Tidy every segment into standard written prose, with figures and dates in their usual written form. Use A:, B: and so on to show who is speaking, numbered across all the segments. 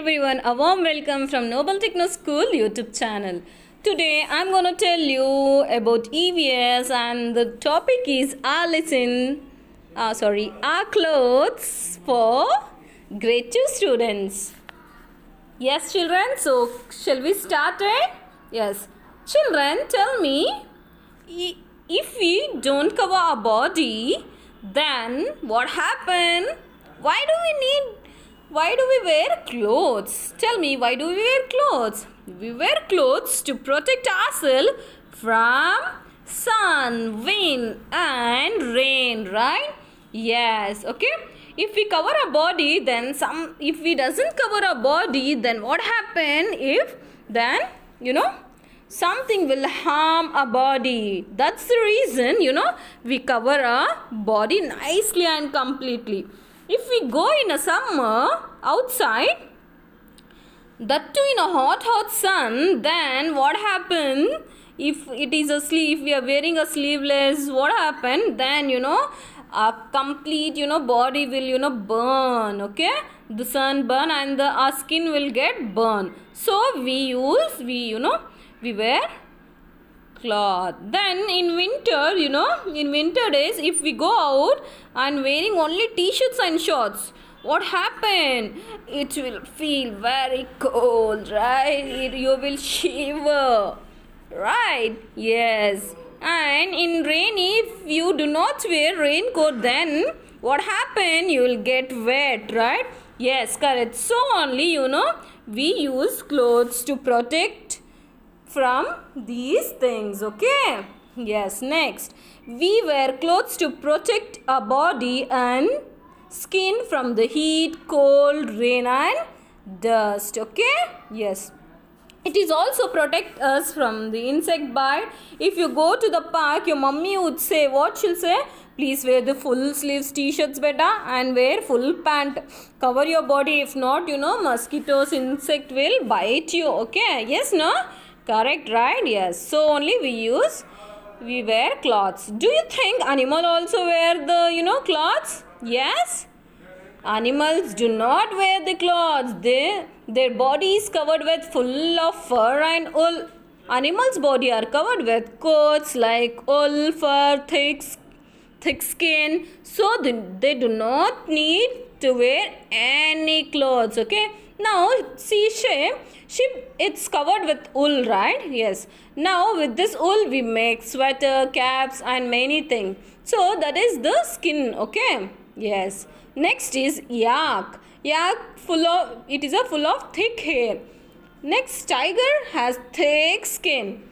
A: everyone, a warm welcome from Noble Techno School YouTube channel. Today I'm going to tell you about EVS and the topic is our clothes for grade 2 students. Yes children, so shall we start it? Yes. Children, tell me, if we don't cover our body, then what happen? Why do we wear clothes? Tell me, why do we wear clothes? We wear clothes to protect ourselves from sun, wind and rain, right? Yes, okay. If we cover our body, then if we doesn't cover our body, then what happen if something will harm our body. That's the reason, we cover our body nicely and completely. If we go in a summer outside, that too in a hot sun, then what happen? If we are wearing a sleeveless, what happen? Then our complete body will burn, okay? The sun burn and our skin will get burned. So we wear cloth. Then in winter, in winter days, if we go out and wearing only t-shirts and shorts, what happen? It will feel very cold, right? You will shiver, right? Yes. And in rain, if you do not wear raincoat, then what happen? You will get wet, right? Yes, correct. So only, we use clothes to protect from these things, okay? Yes, next, we wear clothes to protect our body and skin from the heat, cold, rain and dust, okay? Yes, it is also protect us from the insect bite. If you go to the park, your mummy would say, what she'll say? Please wear the full sleeves t-shirts better and wear full pant. Cover your body. If not, mosquitoes, insect will bite you, okay? Yes, no? Correct, right? Yes. So only we wear clothes. Do you think animals also wear the, clothes? Yes. Animals do not wear the clothes. Their body is covered with full of fur and wool. Animals' body are covered with coats like wool, fur, thick skin. So they do not need to wear any clothes, okay? Now see sheep, it's covered with wool, right? Yes. Now with this wool we make sweater, caps and many things. So that is the skin, okay? Yes. Next is yak. Yak full of thick hair. Next, tiger has thick skin.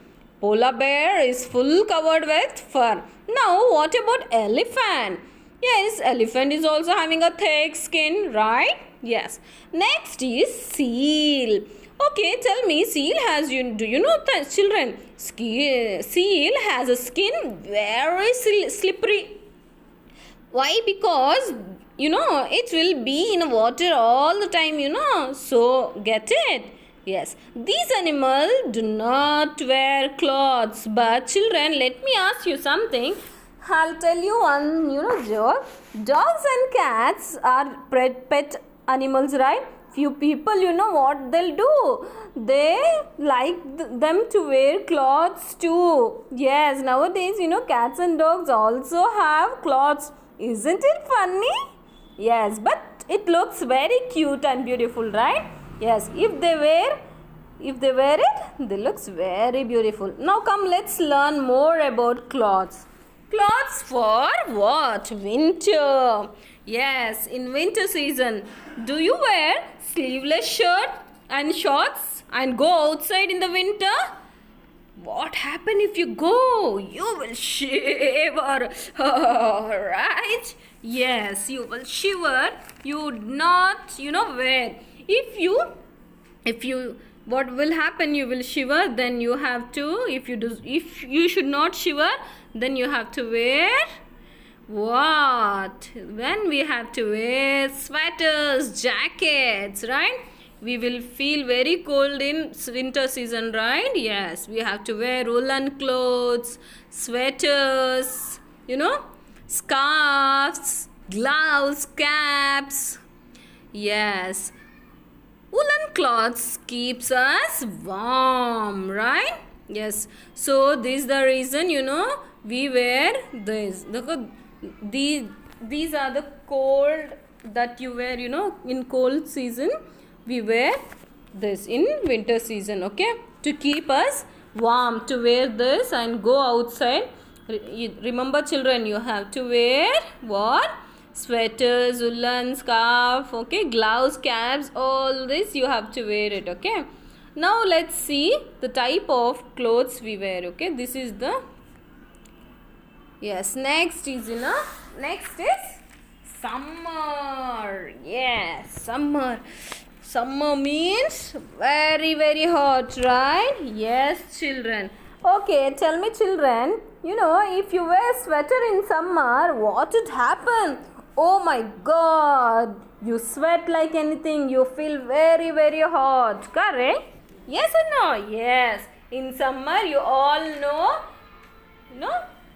A: Polar bear is full covered with fur. Now what about elephant? Yes, elephant is also having a thick skin, right? Yes. Next is seal. Okay, tell me, seal has, do you know that children? Seal has a skin very slippery. Why? Because, it will be in water all the time, So, get it? Yes. These animals do not wear clothes. But children, let me ask you something. I'll tell you one, joke. Dogs and cats are pet animals, right? Few people, what they'll do? They like them to wear clothes too. Yes, nowadays, cats and dogs also have clothes. Isn't it funny? Yes, but it looks very cute and beautiful, right? Yes, if they wear it, they looks very beautiful. Now come, let's learn more about clothes. Clothes for what? Winter. Yes, in winter season, do you wear sleeveless shirt and shorts and go outside in the winter? What happen if you go? You will shiver, right? Yes, you will shiver. You would not, wear. If you, what will happen? You will shiver. Then you have to. If you should not shiver, then you have to wear what? When we have to wear sweaters, jackets, right? We will feel very cold in winter season, right? Yes, we have to wear woolen clothes, sweaters, scarves, gloves, caps. Yes. Woolen cloths keeps us warm, right? Yes. So this is the reason, we wear this. These are the cold that you wear, in cold season. We wear this in winter season, okay? To keep us warm, to wear this and go outside. Remember children, you have to wear what? Sweaters, woolen, scarf, okay, gloves, caps, all this you have to wear it, okay. Now let's see the type of clothes we wear, okay. This is the, yes, next is summer. Yes, summer means very, very hot, right? Yes, children. Okay, tell me children, if you wear sweater in summer, what would happen? Oh my God, you sweat like anything, you feel very, very hot, correct? Yes or no? Yes. In summer, you all know,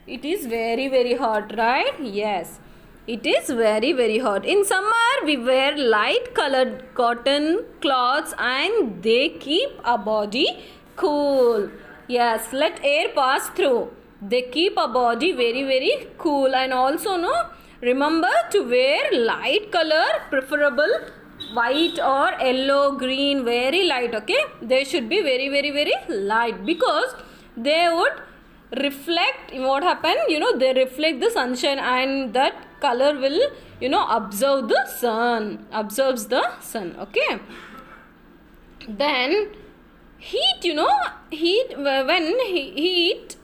A: it is very, very hot, right? Yes. It is very, very hot. In summer, we wear light colored cotton cloths and they keep our body cool. Yes, let air pass through. They keep our body very, very cool. And also, remember to wear light color, preferable white or yellow, green, very light, okay? They should be very, very, very light because they would reflect, what happened? They reflect the sunshine and that color will, absorb the sun, absorbs the sun, okay? Then heat, when heat,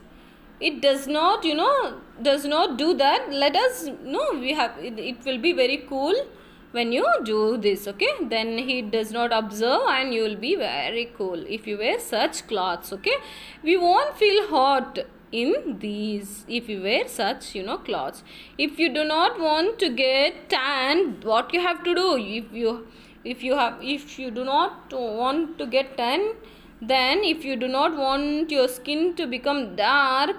A: it does not, does not do that. Let us know it will be very cool when you do this, okay? Then heat does not absorb and you will be very cool if you wear such clothes, okay? We won't feel hot in these if you wear such, clothes. If you do not want to get tan, what you have to do? If you do not want to get tan, then if you do not want your skin to become dark,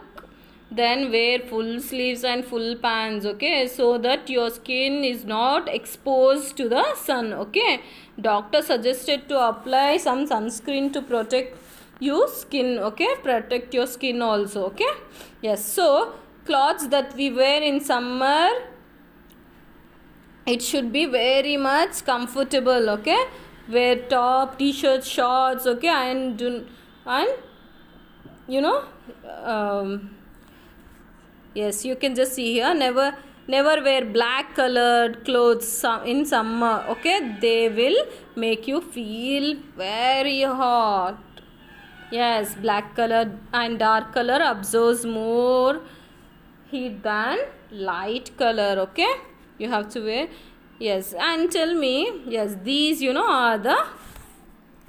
A: then wear full sleeves and full pants, okay, so that your skin is not exposed to the sun, okay. Doctor suggested to apply some sunscreen to protect your skin, okay, protect your skin also, okay. Yes, so clothes that we wear in summer, it should be very much comfortable, okay. Wear top, t-shirts, shorts, okay, and yes, you can just see here, never wear black colored clothes in summer, okay. They will make you feel very hot. Yes, black color and dark color absorbs more heat than light color, okay. You have to wear, yes. And tell me, yes, these are the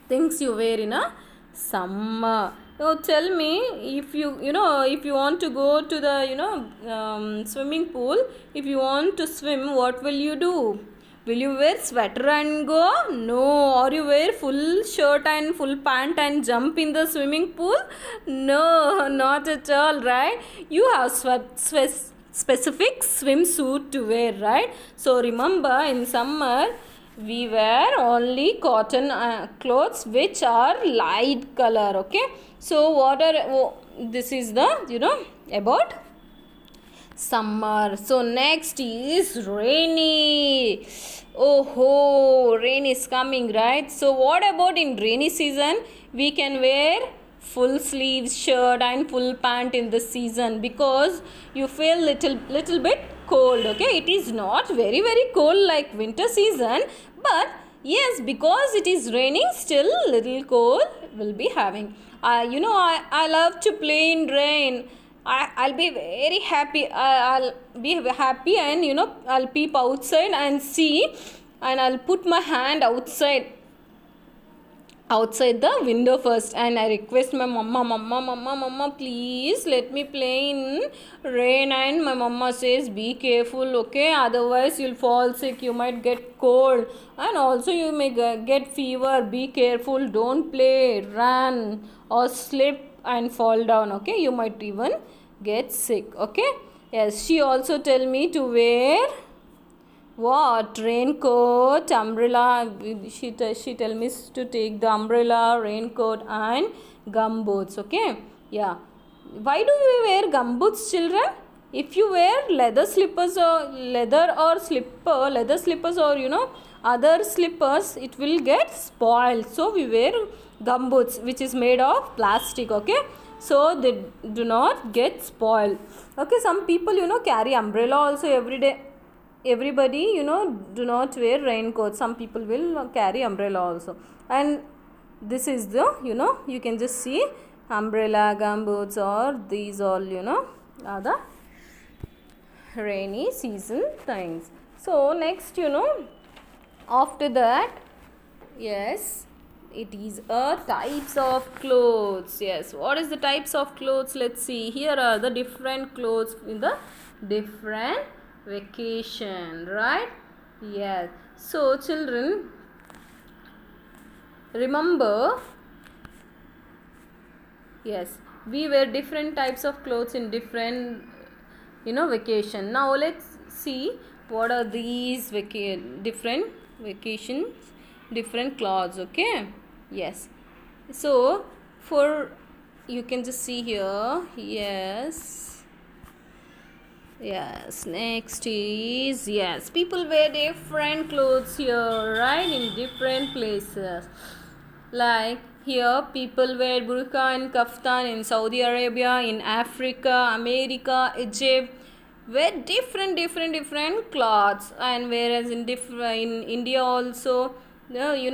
A: things you wear in a summer. So tell me, if you want to go to the swimming pool, if you want to swim, what will you do? Will you wear sweater and go? No. Or you wear full shirt and full pant and jump in the swimming pool? No, not at all, right? You have specific swimsuit to wear, right? So remember, in summer, we wear only cotton clothes which are light color, okay. So this is the about summer. So next is rainy. Oh, rain is coming, right? So what about in rainy season? We can wear full sleeves shirt and full pant in the season because you feel little bit cold, okay. It is not very, very cold like winter season, but yes, because it is raining, still little cold will be having. I love to play in rain. I'll be very happy. I'll be happy and I'll peep outside and see, and I'll put my hand outside the window first, and I request my mama, please let me play in rain. And my mama says, be careful, okay, otherwise you'll fall sick, you might get cold, and also you may get fever. Be careful, don't play, run or slip and fall down, okay, you might even get sick, okay. Yes, she also tell me to wear What? Raincoat, umbrella. She tell me to take the umbrella, raincoat and gumboots. Okay. Yeah. Why do we wear gumboots, children? If you wear leather slippers or leather slippers or other slippers, it will get spoiled. So we wear gumboots, which is made of plastic. Okay. So they do not get spoiled. Okay. Some people carry umbrella also every day. Everybody do not wear raincoat. Some people will carry umbrella also, and this is the you can just see umbrella, gumboots, or these all are the rainy season things. So next after that, yes, it is a types of clothes. Yes, what is the types of clothes? Let's see. Here are the different clothes in the different vacation, right? Yes. So children, remember, yes, we wear different types of clothes in different vacation. Now let's see what are these different vacations, different clothes. Okay. Yes. So for you can just see here. Yes, next is, yes, people wear different clothes here, right, in different places. Like here people wear burqa and kaftan in Saudi Arabia, in Africa, America, Egypt, wear different clothes. And whereas in India also, they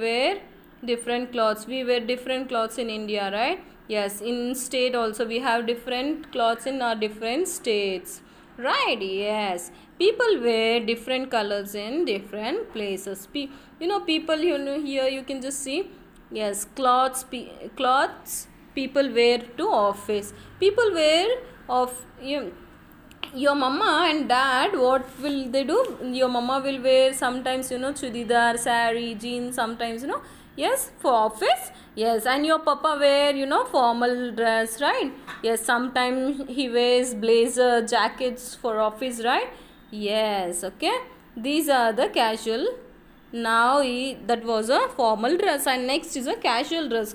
A: wear different clothes. We wear different clothes in India, right? Yes, in state also we have different clothes in our different states. Right, yes. People wear different colors in different places. People, here you can just see, yes, clothes people wear to office. People wear of your mama and dad, what will they do? Your mama will wear sometimes chudidar, sari, jeans, sometimes yes, for office. Yes, and your papa wear formal dress, right? Yes, sometimes he wears blazer, jackets for office, right? Yes. Okay, these are the casual. Now that was a formal dress, and next is a casual dress.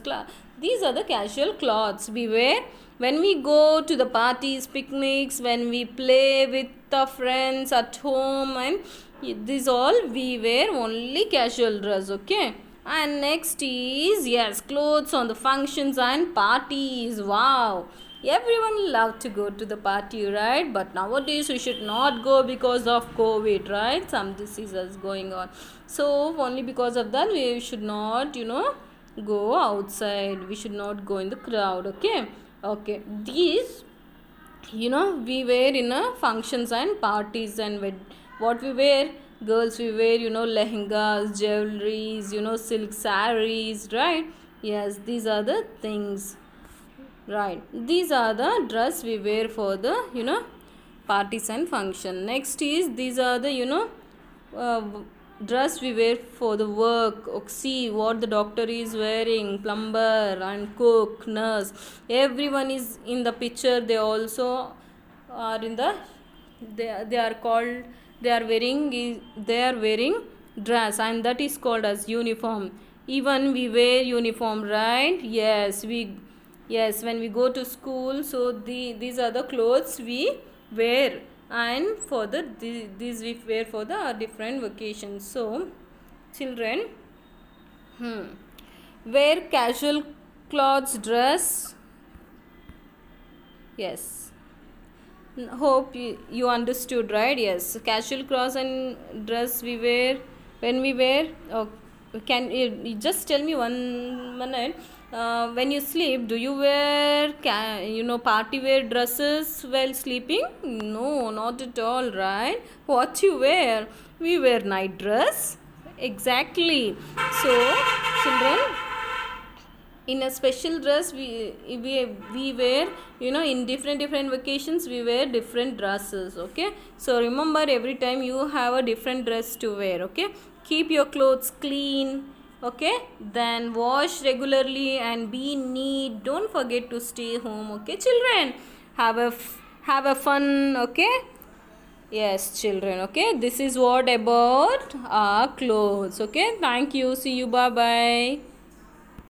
A: These are the casual clothes we wear when we go to the parties, picnics, when we play with the friends at home, and these all we wear only casual dress. Okay. And next is, yes, clothes on the functions and parties. Wow, everyone love to go to the party, right? But nowadays we should not go because of COVID, right? Some diseases going on, so only because of that we should not go outside. We should not go in the crowd. Okay, these we wear in functions and parties. And what we wear, girls, we wear lehengas, jewelries, silk sarees, right? Yes, these are the things, right? These are the dress we wear for the parties and function. Next is, these are the dress we wear for the work. See what the doctor is wearing, plumber and cook, nurse, everyone is in the picture. They also are in the, they are called, they are wearing dress, and that is called as uniform. Even we wear uniform, right? Yes, when we go to school, so these are the clothes we wear, and for these we wear for the different vacations. So children, wear casual clothes, dress. Yes, hope you understood, right? Yes, casual clothes and dress we wear when we wear. Can you just tell me 1 minute, when you sleep, do you wear party wear dresses while sleeping? No, not at all, right? What you wear? We wear night dress. Exactly. So children, in a special dress we wear in different vacations we wear different dresses. Okay, so remember, every time you have a different dress to wear. Okay, keep your clothes clean. Okay, then wash regularly and be neat. Don't forget to stay home. Okay children, have a fun. Okay, Yes, children. Okay, this is what about our clothes. Okay, thank you. See you. Bye bye.